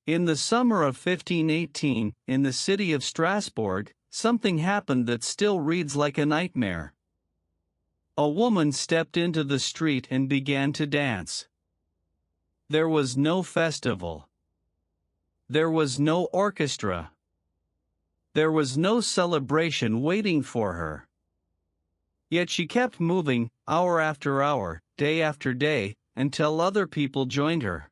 In the summer of 1518, in the city of Strasbourg, something happened that still reads like a nightmare. A woman stepped into the street and began to dance. There was no festival. There was no orchestra. There was no celebration waiting for her. Yet she kept moving, hour after hour, day after day, until other people joined her.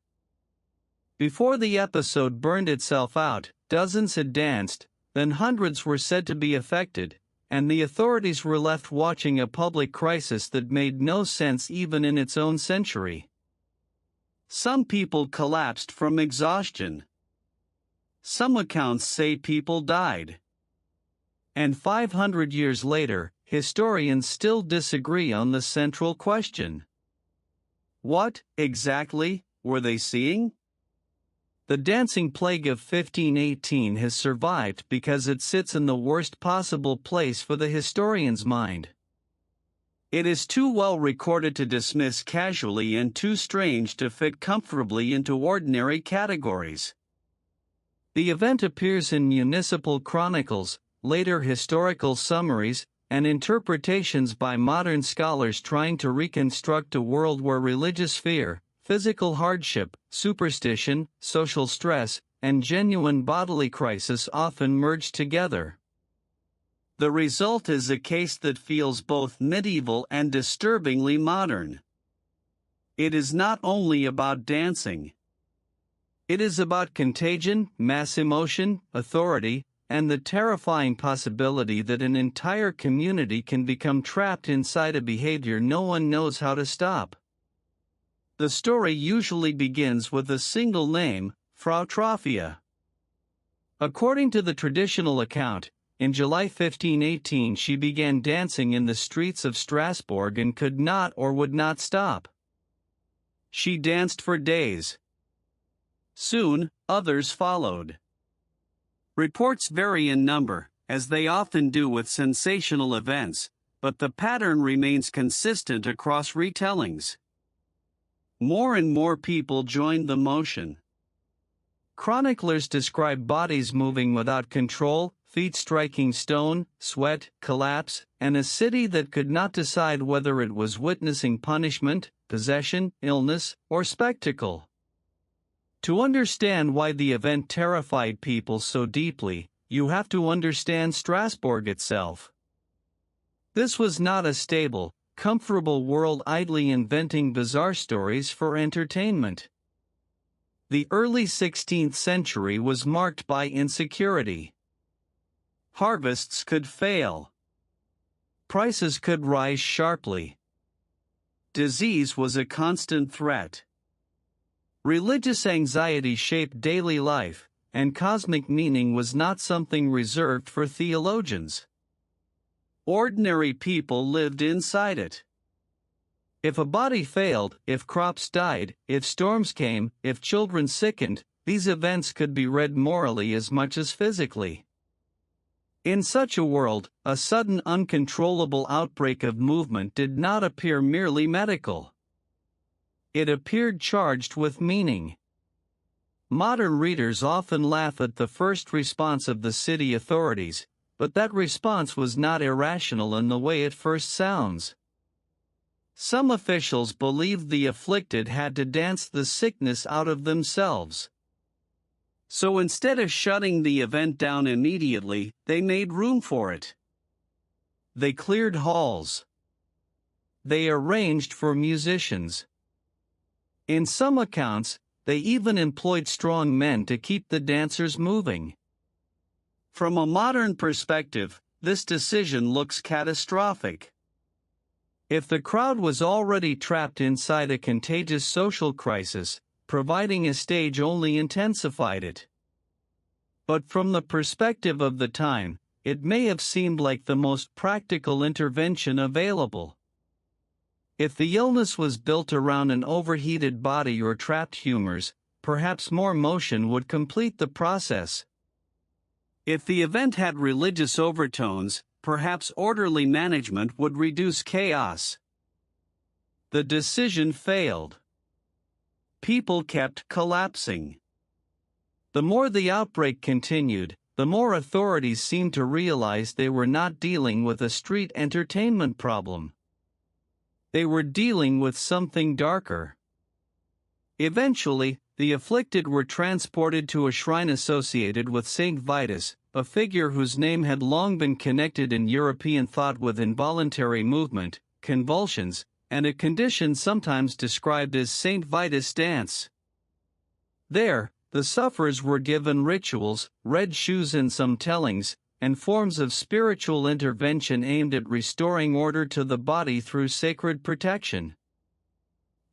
Before the episode burned itself out, dozens had danced, then hundreds were said to be affected, and the authorities were left watching a public crisis that made no sense even in its own century. Some people collapsed from exhaustion. Some accounts say people died. And 500 years later, historians still disagree on the central question. What, exactly, were they seeing? The dancing plague of 1518 has survived because it sits in the worst possible place for the historian's mind. It is too well recorded to dismiss casually and too strange to fit comfortably into ordinary categories. The event appears in municipal chronicles, later historical summaries, and interpretations by modern scholars trying to reconstruct a world where religious fear, physical hardship, superstition, social stress, and genuine bodily crisis often merge together. The result is a case that feels both medieval and disturbingly modern. It is not only about dancing. It is about contagion, mass emotion, authority, and the terrifying possibility that an entire community can become trapped inside a behavior no one knows how to stop. The story usually begins with a single name, Frau Trophia. According to the traditional account, in July 1518 she began dancing in the streets of Strasbourg and could not or would not stop. She danced for days. Soon, others followed. Reports vary in number, as they often do with sensational events, but the pattern remains consistent across retellings. More and more people joined the motion. Chroniclers describe bodies moving without control, feet striking stone, sweat, collapse, and a city that could not decide whether it was witnessing punishment, possession, illness, or spectacle. To understand why the event terrified people so deeply, you have to understand Strasbourg itself. This was not a stable, comfortable world idly inventing bizarre stories for entertainment. The early 16th century was marked by insecurity. Harvests could fail. Prices could rise sharply. Disease was a constant threat. Religious anxiety shaped daily life, and cosmic meaning was not something reserved for theologians. Ordinary people lived inside it. If a body failed, if crops died, if storms came, if children sickened, these events could be read morally as much as physically. In such a world, a sudden uncontrollable outbreak of movement did not appear merely medical. It appeared charged with meaning. Modern readers often laugh at the first response of the city authorities, but that response was not irrational in the way it first sounds. Some officials believed the afflicted had to dance the sickness out of themselves. So instead of shutting the event down immediately, they made room for it. They cleared halls. They arranged for musicians. In some accounts, they even employed strong men to keep the dancers moving. From a modern perspective, this decision looks catastrophic. If the crowd was already trapped inside a contagious social crisis, providing a stage only intensified it. But from the perspective of the time, it may have seemed like the most practical intervention available. If the illness was built around an overheated body or trapped humors, perhaps more motion would complete the process. If the event had religious overtones, perhaps orderly management would reduce chaos. The decision failed. People kept collapsing. The more the outbreak continued, the more authorities seemed to realize they were not dealing with a street entertainment problem. They were dealing with something darker. Eventually, the afflicted were transported to a shrine associated with Saint Vitus, a figure whose name had long been connected in European thought with involuntary movement, convulsions, and a condition sometimes described as Saint Vitus dance. There, the sufferers were given rituals, red shoes and some tellings, and forms of spiritual intervention aimed at restoring order to the body through sacred protection.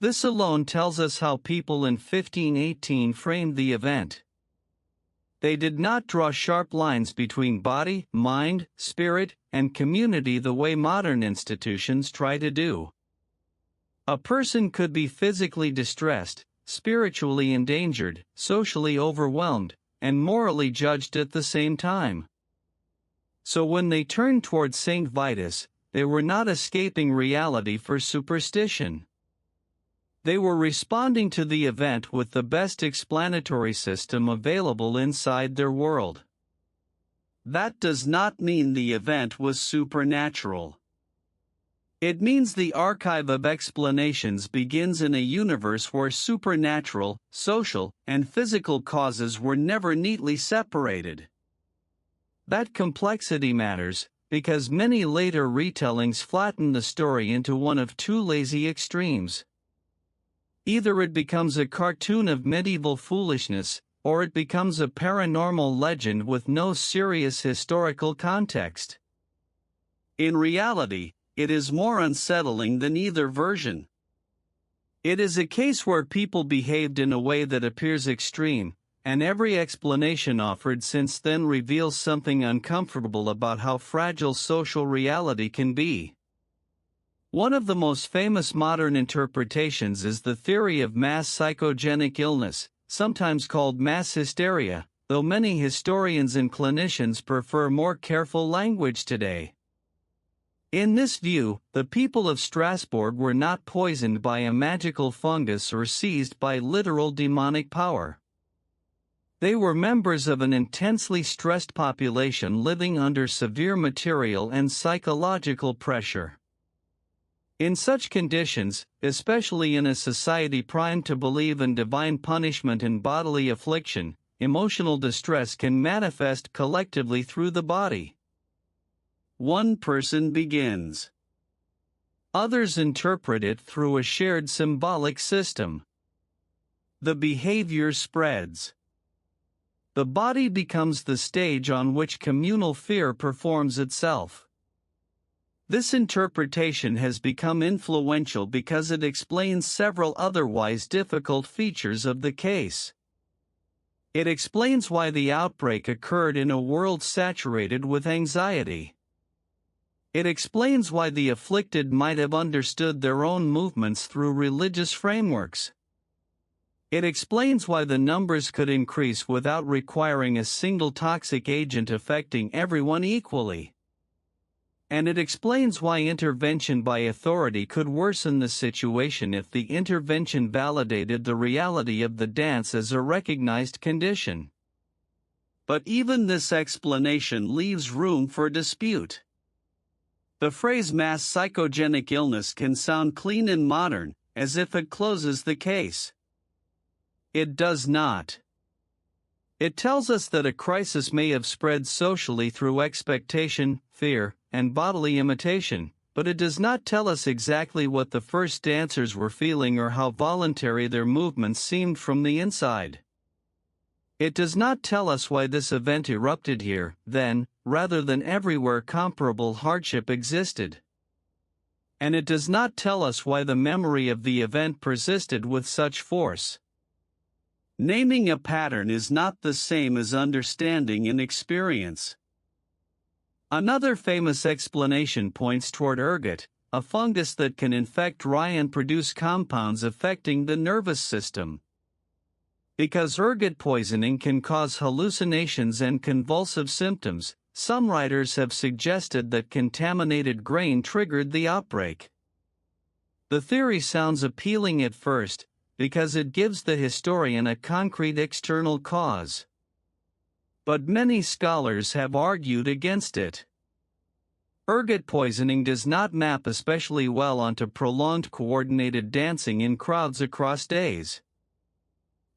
This alone tells us how people in 1518 framed the event. They did not draw sharp lines between body, mind, spirit, and community the way modern institutions try to do. A person could be physically distressed, spiritually endangered, socially overwhelmed, and morally judged at the same time. So when they turned towards Saint Vitus, they were not escaping reality for superstition. They were responding to the event with the best explanatory system available inside their world. That does not mean the event was supernatural. It means the archive of explanations begins in a universe where supernatural, social, and physical causes were never neatly separated. That complexity matters, because many later retellings flatten the story into one of two lazy extremes. Either it becomes a cartoon of medieval foolishness, or it becomes a paranormal legend with no serious historical context. In reality, it is more unsettling than either version. It is a case where people behaved in a way that appears extreme, and every explanation offered since then reveals something uncomfortable about how fragile social reality can be. One of the most famous modern interpretations is the theory of mass psychogenic illness, sometimes called mass hysteria, though many historians and clinicians prefer more careful language today. In this view, the people of Strasbourg were not poisoned by a magical fungus or seized by literal demonic power. They were members of an intensely stressed population living under severe material and psychological pressure. In such conditions, especially in a society primed to believe in divine punishment and bodily affliction, emotional distress can manifest collectively through the body. One person begins. Others interpret it through a shared symbolic system. The behavior spreads. The body becomes the stage on which communal fear performs itself. This interpretation has become influential because it explains several otherwise difficult features of the case. It explains why the outbreak occurred in a world saturated with anxiety. It explains why the afflicted might have understood their own movements through religious frameworks. It explains why the numbers could increase without requiring a single toxic agent affecting everyone equally. And it explains why intervention by authority could worsen the situation if the intervention validated the reality of the dance as a recognized condition. But even this explanation leaves room for dispute. The phrase mass psychogenic illness can sound clean and modern, as if it closes the case. It does not. It tells us that a crisis may have spread socially through expectation, fear, and bodily imitation, but it does not tell us exactly what the first dancers were feeling or how voluntary their movements seemed from the inside. It does not tell us why this event erupted here, then, rather than everywhere comparable hardship existed. And it does not tell us why the memory of the event persisted with such force. Naming a pattern is not the same as understanding an experience. Another famous explanation points toward ergot, a fungus that can infect rye and produce compounds affecting the nervous system. Because ergot poisoning can cause hallucinations and convulsive symptoms, some writers have suggested that contaminated grain triggered the outbreak. The theory sounds appealing at first, because it gives the historian a concrete external cause. But many scholars have argued against it. Ergot poisoning does not map especially well onto prolonged coordinated dancing in crowds across days.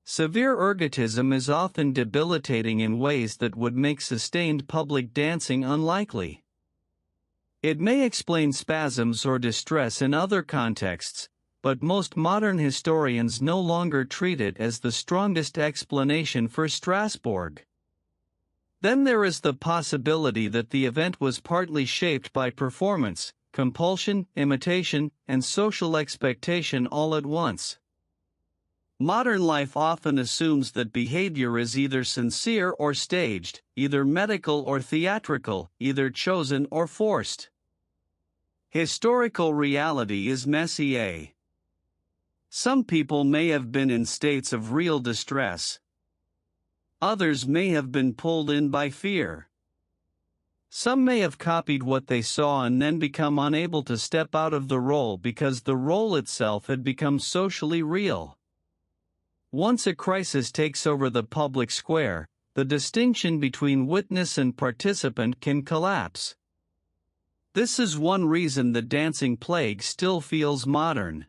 Severe ergotism is often debilitating in ways that would make sustained public dancing unlikely. It may explain spasms or distress in other contexts, but most modern historians no longer treat it as the strongest explanation for Strasbourg. Then there is the possibility that the event was partly shaped by performance, compulsion, imitation, and social expectation all at once. Modern life often assumes that behavior is either sincere or staged, either medical or theatrical, either chosen or forced. Historical reality is messy. Some people may have been in states of real distress. Others may have been pulled in by fear. Some may have copied what they saw and then become unable to step out of the role because the role itself had become socially real. Once a crisis takes over the public square, the distinction between witness and participant can collapse. This is one reason the dancing plague still feels modern.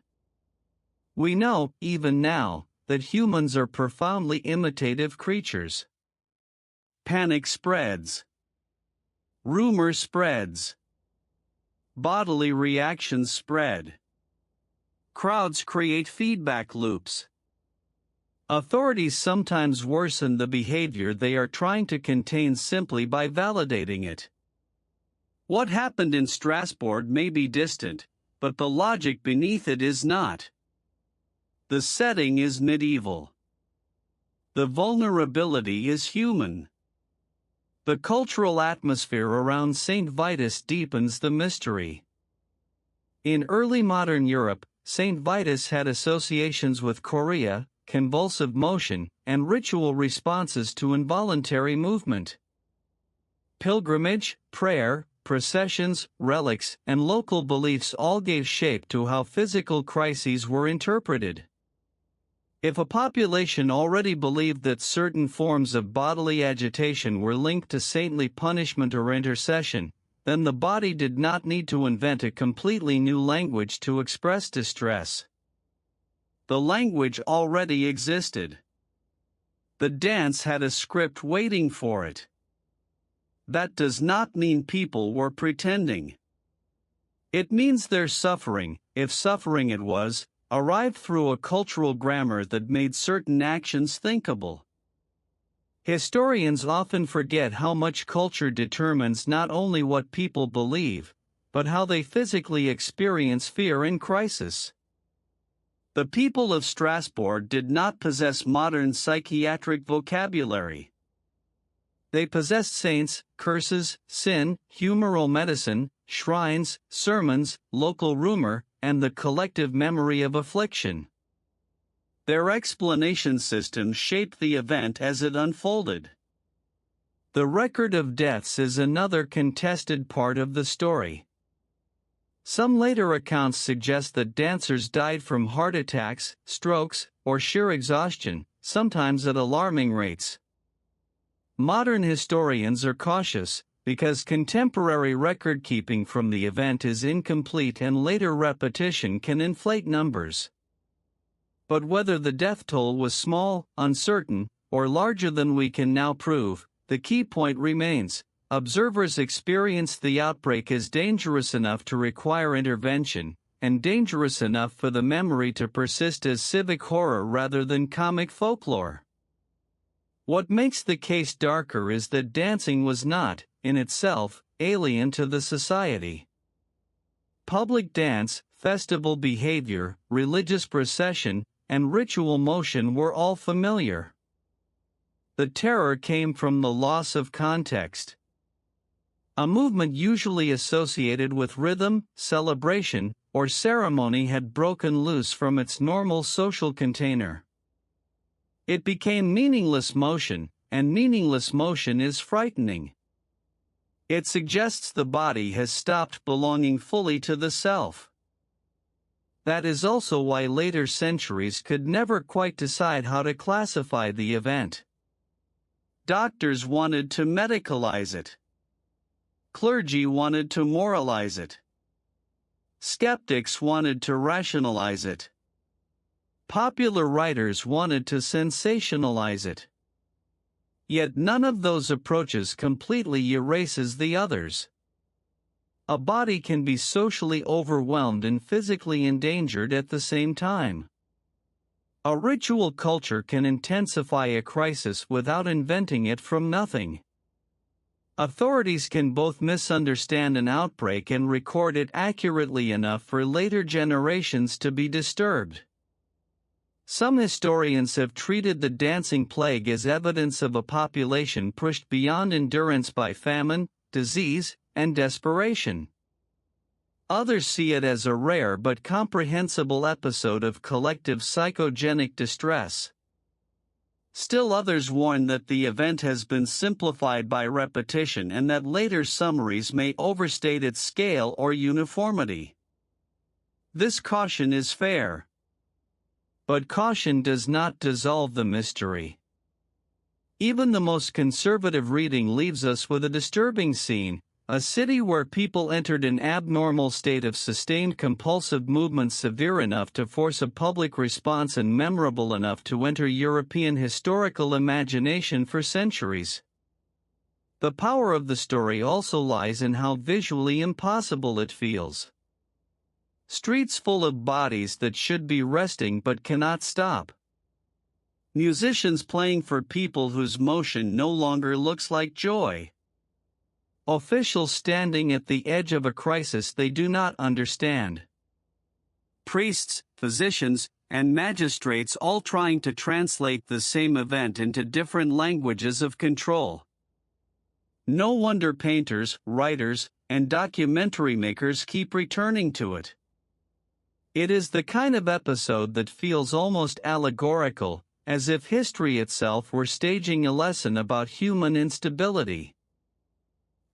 We know, even now, that humans are profoundly imitative creatures. Panic spreads. Rumor spreads. Bodily reactions spread. Crowds create feedback loops. Authorities sometimes worsen the behavior they are trying to contain simply by validating it. What happened in Strasbourg may be distant, but the logic beneath it is not. The setting is medieval. The vulnerability is human. The cultural atmosphere around St. Vitus deepens the mystery. In early modern Europe, St. Vitus had associations with chorea, convulsive motion, and ritual responses to involuntary movement. Pilgrimage, prayer, processions, relics, and local beliefs all gave shape to how physical crises were interpreted. If a population already believed that certain forms of bodily agitation were linked to saintly punishment or intercession, then the body did not need to invent a completely new language to express distress. The language already existed. The dance had a script waiting for it. That does not mean people were pretending. It means their suffering, if suffering it was, arrived through a cultural grammar that made certain actions thinkable. Historians often forget how much culture determines not only what people believe, but how they physically experience fear in crisis. The people of Strasbourg did not possess modern psychiatric vocabulary. They possessed saints, curses, sin, humoral medicine, shrines, sermons, local rumor, and the collective memory of affliction. Their explanation systems shaped the event as it unfolded. The record of deaths is another contested part of the story. Some later accounts suggest that dancers died from heart attacks, strokes, or sheer exhaustion, sometimes at alarming rates. Modern historians are cautious, because contemporary record-keeping from the event is incomplete and later repetition can inflate numbers. But whether the death toll was small, uncertain, or larger than we can now prove, the key point remains: observers experienced the outbreak as dangerous enough to require intervention, and dangerous enough for the memory to persist as civic horror rather than comic folklore. What makes the case darker is that dancing was not, in itself, alien to the society. Public dance, festival behavior, religious procession, and ritual motion were all familiar. The terror came from the loss of context. A movement usually associated with rhythm, celebration, or ceremony had broken loose from its normal social container. It became meaningless motion, and meaningless motion is frightening. It suggests the body has stopped belonging fully to the self. That is also why later centuries could never quite decide how to classify the event. Doctors wanted to medicalize it. Clergy wanted to moralize it. Skeptics wanted to rationalize it. Popular writers wanted to sensationalize it. Yet none of those approaches completely erases the others. A body can be socially overwhelmed and physically endangered at the same time. A ritual culture can intensify a crisis without inventing it from nothing. Authorities can both misunderstand an outbreak and record it accurately enough for later generations to be disturbed. Some historians have treated the dancing plague as evidence of a population pushed beyond endurance by famine, disease, and desperation. Others see it as a rare but comprehensible episode of collective psychogenic distress. Still others warn that the event has been simplified by repetition and that later summaries may overstate its scale or uniformity. This caution is fair. But caution does not dissolve the mystery. Even the most conservative reading leaves us with a disturbing scene, a city where people entered an abnormal state of sustained compulsive movement severe enough to force a public response and memorable enough to enter European historical imagination for centuries. The power of the story also lies in how visually impossible it feels. Streets full of bodies that should be resting but cannot stop. Musicians playing for people whose motion no longer looks like joy. Officials standing at the edge of a crisis they do not understand. Priests, physicians, and magistrates all trying to translate the same event into different languages of control. No wonder painters, writers, and documentary makers keep returning to it. It is the kind of episode that feels almost allegorical, as if history itself were staging a lesson about human instability.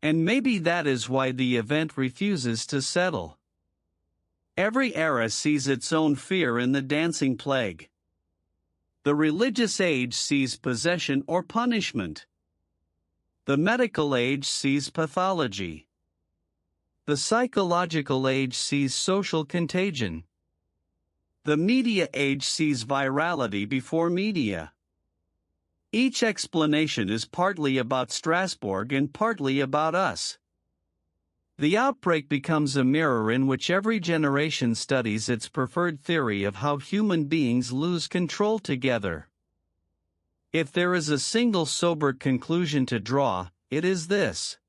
And maybe that is why the event refuses to settle. Every era sees its own fear in the dancing plague. The religious age sees possession or punishment. The medical age sees pathology. The psychological age sees social contagion. The media age sees virality before media. Each explanation is partly about Strasbourg and partly about us. The outbreak becomes a mirror in which every generation studies its preferred theory of how human beings lose control together. If there is a single sober conclusion to draw, it is this.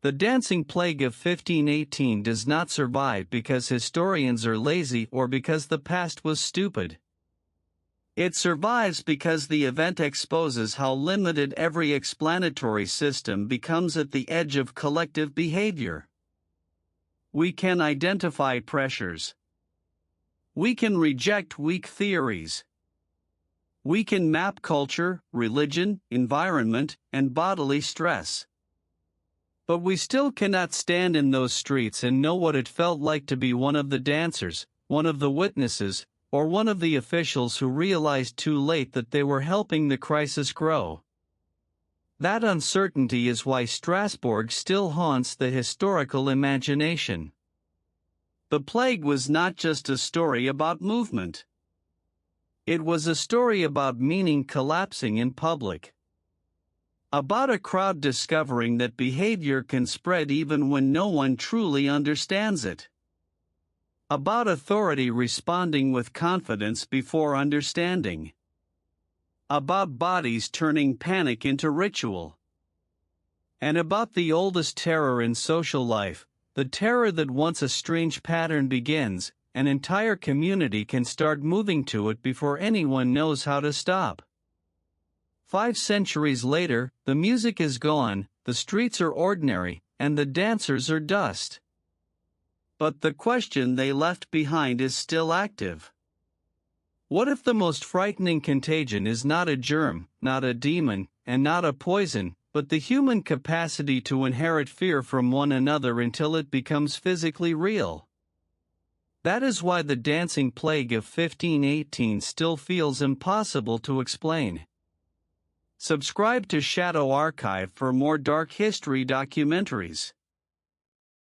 The dancing plague of 1518 does not survive because historians are lazy or because the past was stupid. It survives because the event exposes how limited every explanatory system becomes at the edge of collective behavior. We can identify pressures. We can reject weak theories. We can map culture, religion, environment, and bodily stress. But we still cannot stand in those streets and know what it felt like to be one of the dancers, one of the witnesses, or one of the officials who realized too late that they were helping the crisis grow. That uncertainty is why Strasbourg still haunts the historical imagination. The plague was not just a story about movement. It was a story about meaning collapsing in public. About a crowd discovering that behavior can spread even when no one truly understands it. About authority responding with confidence before understanding. About bodies turning panic into ritual. And about the oldest terror in social life, the terror that once a strange pattern begins, an entire community can start moving to it before anyone knows how to stop. 5 centuries later, the music is gone, the streets are ordinary, and the dancers are dust. But the question they left behind is still active. What if the most frightening contagion is not a germ, not a demon, and not a poison, but the human capacity to inherit fear from one another until it becomes physically real? That is why the dancing plague of 1518 still feels impossible to explain. Subscribe to Shadow Archive for more dark history documentaries.